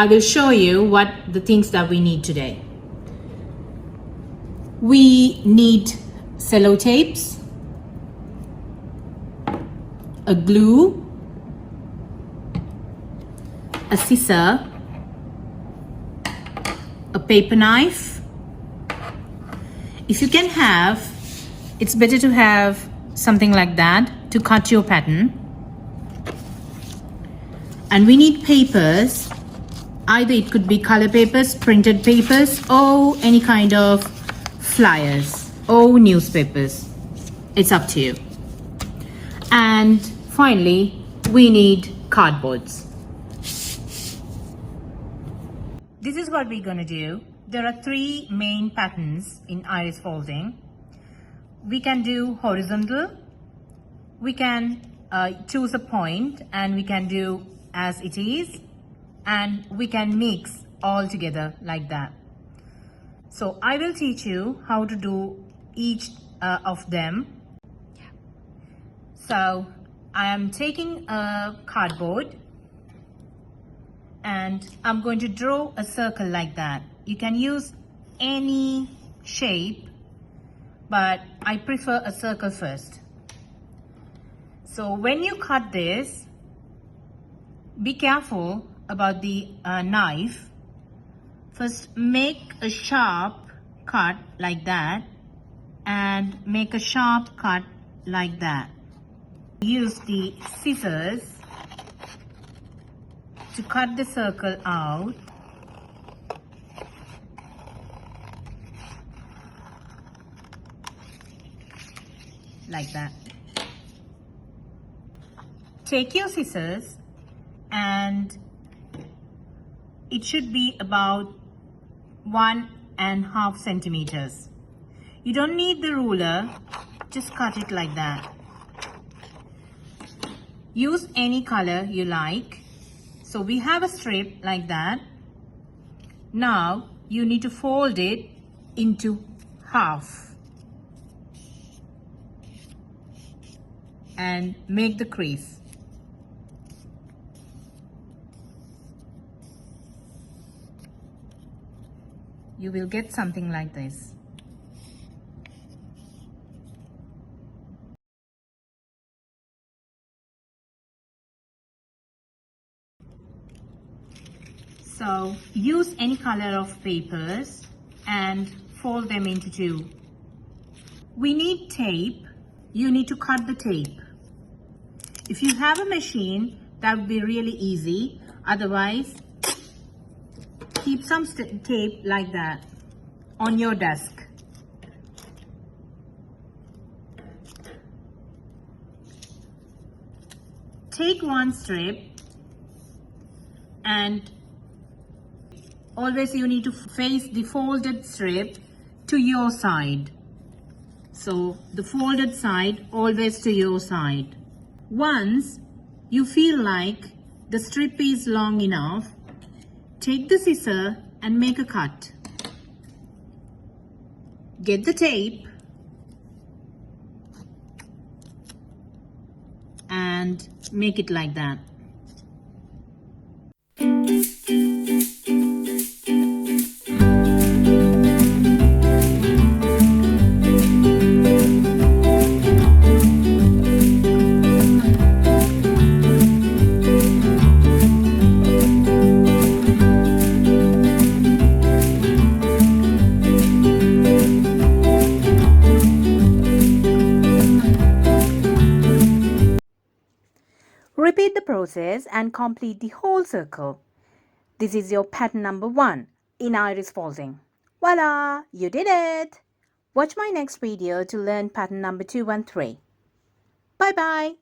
I will show you what the things that we need today. We need sellotapes, a glue, a scissor, a paper knife. If you can have, it's better to have something like that to cut your pattern. And we need papers. Either it could be color papers, printed papers, or any kind of flyers or newspapers. It's up to you. And finally, we need cardboards. This is what we're going to do. There are three main patterns in iris folding. We can do horizontal. We can choose a point and we can do as it is. And we can mix all together like that. So I will teach you how to do each of them. So I am taking a cardboard and I'm going to draw a circle like that. You can use any shape, but I prefer a circle first. So when you cut this, be careful about the knife. First make a sharp cut like that and make a sharp cut like that. Use the scissors to cut the circle out. Like that. Take your scissors and it should be about 1.5 centimeters. You don't need the ruler, just cut it like that. Use any color you like. So we have a strip like that. Now you need to fold it into half and make the crease. You will get something like this. So use any color of papers and fold them into two. We need tape. You need to cut the tape. If you have a machine, that would be really easy. Otherwise, keep some tape like that on your desk. Take one strip and always you need to face the folded strip to your side. So the folded side always to your side. Once you feel like the strip is long enough, take the scissor and make a cut. Get the tape and make it like that. Repeat the process and complete the whole circle. This is your pattern number 1 in iris folding. Voila! You did it! Watch my next video to learn pattern number 2 and 3. Bye-bye!